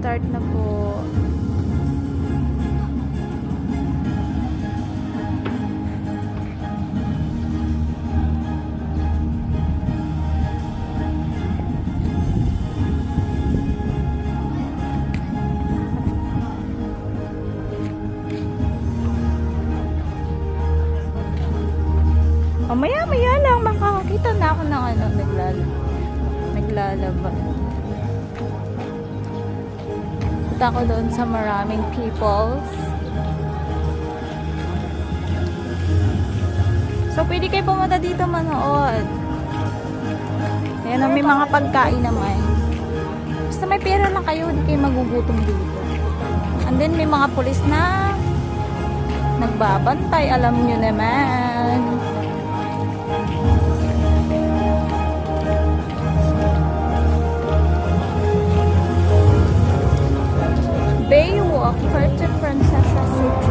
Nag-start na po. Maya-maya lang makakakita na ako ng naglalaba. Punta ako doon sa maraming peoples. So, pwede kayo pumunta dito manood. Ayan, may mga pagkain naman. Basta may pera lang kayo, hindi kayo magugutom dito. And then, may mga pulis na nagbabantay, alam nyo naman. Baywalk, Puerto Princesa City.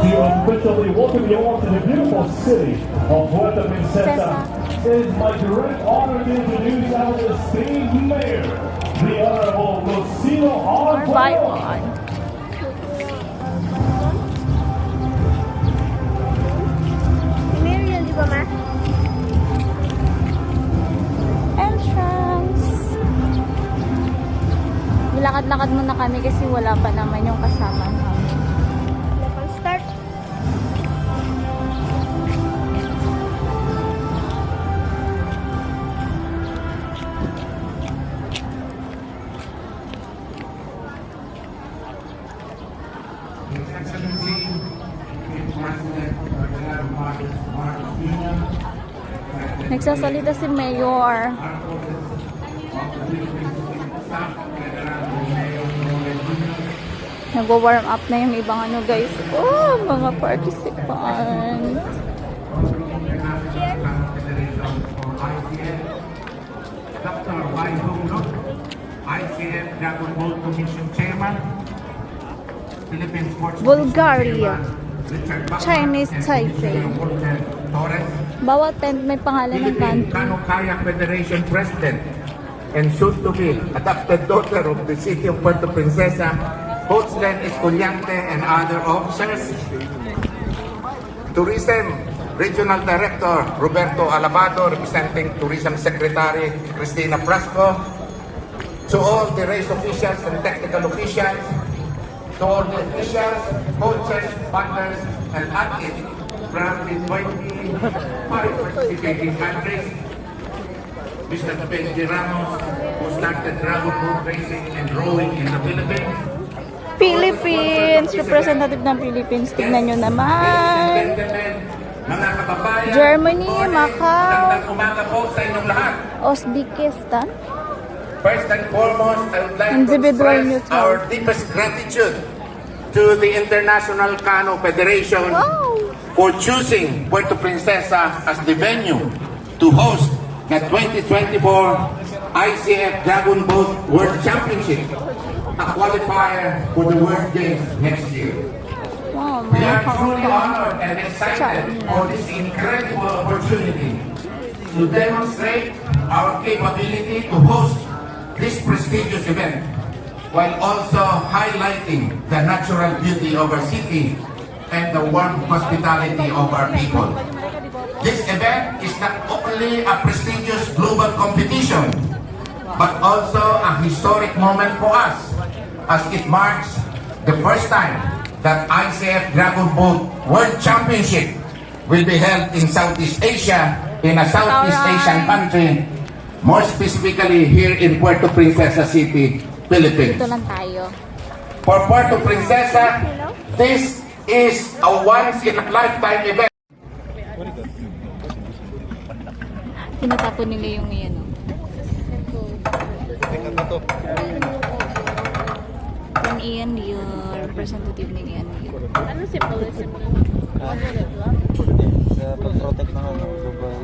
To officially welcome you all to the beautiful city of Puerto Princesa. It is my direct honor to introduce our esteemed mayor, the Honorable Lucino Or buy Arpaio. one. Mayor yun, di ba, Ma? Entrance. Lakad-lakad muna kami kasi wala pa naman yung kasama namin. Level start. Nagsasalita si Mayor. Nagwa-warm up na yung ibang ano guys. Oh, mga participant. Dr. Wai Hong ICF Dragon Boat Commission Chairman, Philippine Sports Bulgaria. Richard Bachmann, Chinese and Taipei. Engineer Walter Torres, Bawat tent may pangalan ng Philippine country. Cano Kayak Federation President, and soon to be adopted daughter of the city of Puerto Princesa, Coach Len Esculiante and other officers. Tourism Regional Director Roberto Alabado, representing Tourism Secretary Cristina Frasco. To all the race officials and technical officials, to all the officials, coaches, partners, and athletes from the 25 participating countries. Mr. Benji Ramos, who started dragon boat racing and rowing in the Philippines. Philippines! Representative ng Philippines. Tignan nyo naman. Mga kababayan, Germany, Macau. magandang umaga po sa inyong lahat. Uzbekistan. First and foremost, I would like Individual to express neutral. our deepest gratitude to the International Cano Federation Wow! for choosing Puerto Princesa as the venue to host the 2024 ICF Dragon Boat World Championship, a qualifier for the World Games next year. Wow, We mga are truly kakao. honored and excited for this incredible opportunity to demonstrate our capability to host this prestigious event while also highlighting the natural beauty of our city and the warm hospitality of our people. This event is not only a prestigious global competition, but also a historic moment for us as it marks the first time that ICF Dragon Boat World Championship will be held in Southeast Asia, in a Southeast Asian country, more specifically here in Puerto Princesa City, Philippines. Dito lang tayo. For Puerto Princesa, this is a once-in-a-lifetime event. Tinatapon nila yung yan. Yung Ian, yung representative ni Ian. Ano symbolism ng sa pag-protect ng global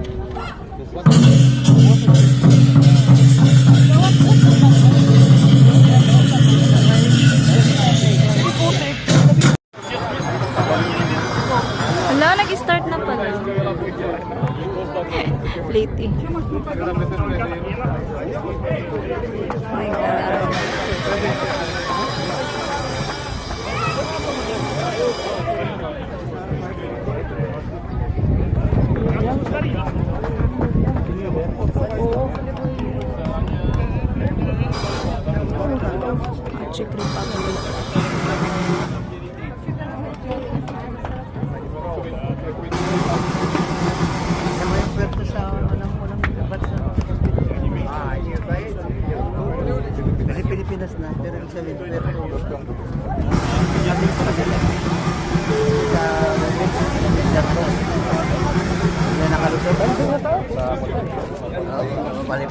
Wala, nag-start na pala. Late eh. My God.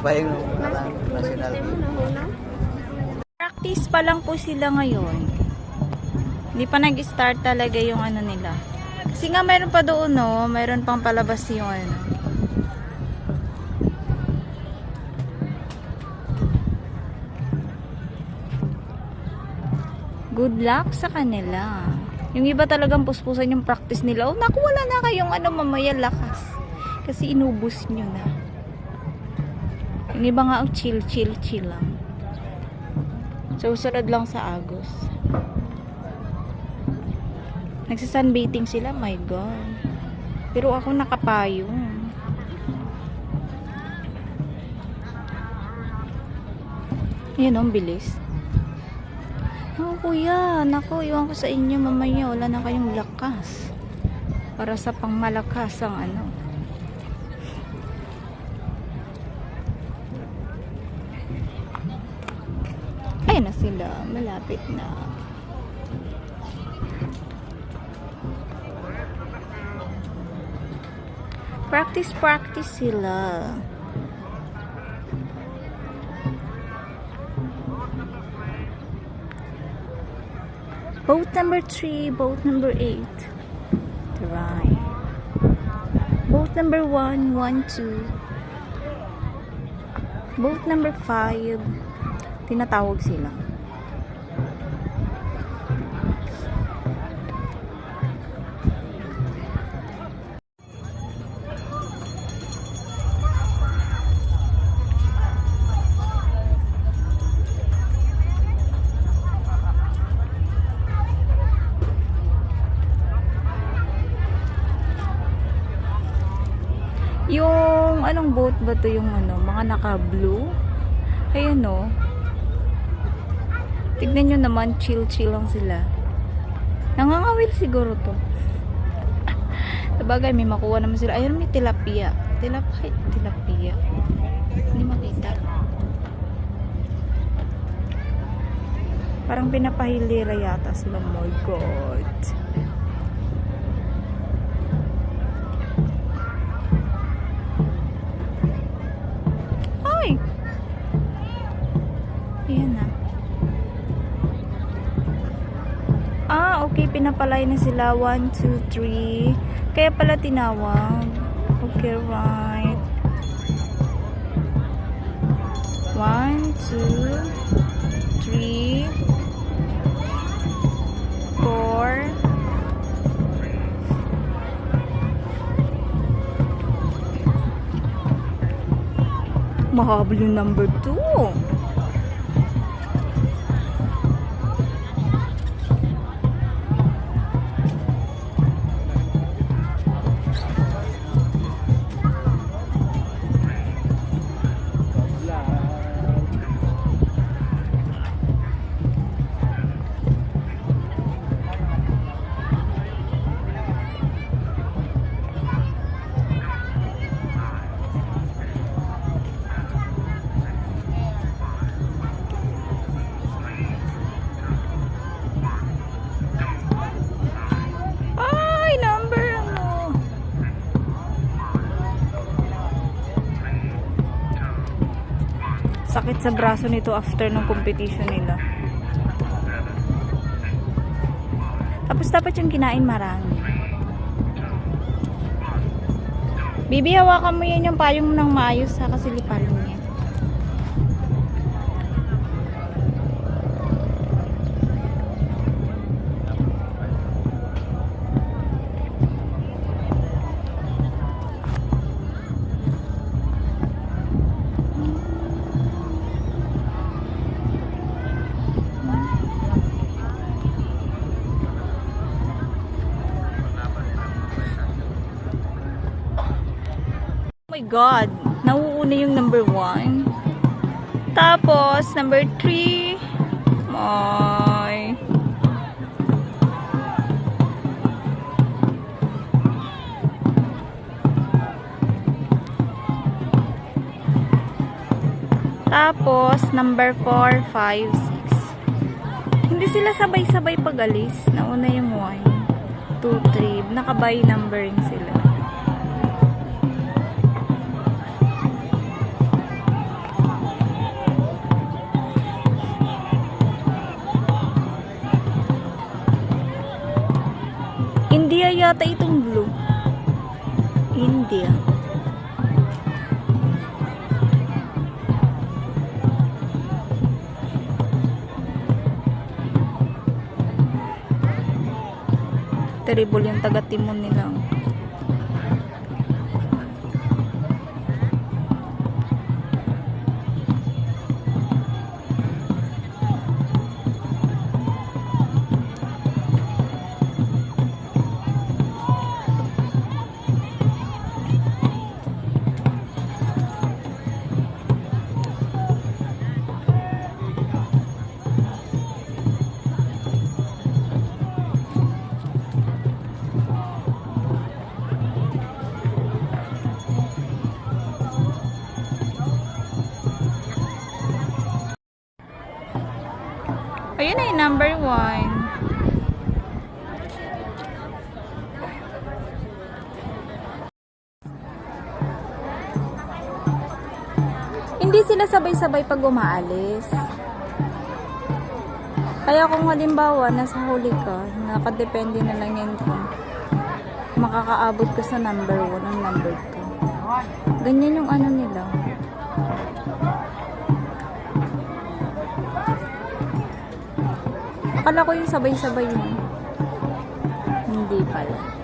payong national. Birthday mo na huna? Practice pa lang po sila ngayon. Hindi pa nag-start talaga yung ano nila. Kasi nga mayroon pa doon, no? Mayroon pang palabas yung ano. Good luck sa kanila. Yung iba talagang puspusan yung practice nila. Oh, naku, wala na kayong ano mamaya lakas. Kasi inubos nyo na. Yung iba nga, oh, chill lang. So, sunod lang sa Agos. Nagsasunbathing sila, my God. Pero ako nakapayong. Yan, ang bilis. Oh, kuya, naku, iwan ko sa inyo mamaya. Wala na kayong lakas. Para sa pangmalakas ang ano. Ayun na sila. Malapit na. Practice sila. Boat number 3, boat number 8. Try. Boat number 1, 1, 2. Boat number 5. Tinatawag sila. Yung anong boat ba to yung ano, mga naka-blue? Ayan o. Tignan nyo naman, chill lang sila. Nangangawil siguro to. Sabagay, may makuha naman sila. Ayun, may tilapia. Tilapia. Hindi makita. Parang pinapahilira yata sila. Oh my God. Ay! Ayan na. Okay, pinapalay na sila. 1, 2, 3. Kaya pala tinawag. Okay, right. 1, 2, 3, 4. Mahabol yung number 2. Sakit sa braso nito after ng competition nila. Tapos dapat yung kinain marami. Bibi, hawakan mo yan yung payong ng maayos ha, kasi lipalong yan. Oh my God, nauuna yung number 1. Tapos, number 3. May. Tapos, number 4, 5, 6. Hindi sila sabay-sabay pag-alis. Nauna yung 1, 2, 3. Nakabay numbering sila. yata itong blue. India. Terrible yung taga-timon nila. Ayun na yung number 1. Hindi sila sabay-sabay pag umaalis. Kaya kung halimbawa nasa huli ka, nakadepende na lang yan kung makakaabot ka sa number 1 ang number 2. Ganyan yung ano nila. Akala ko yung sabay-sabay yun. Hindi pala.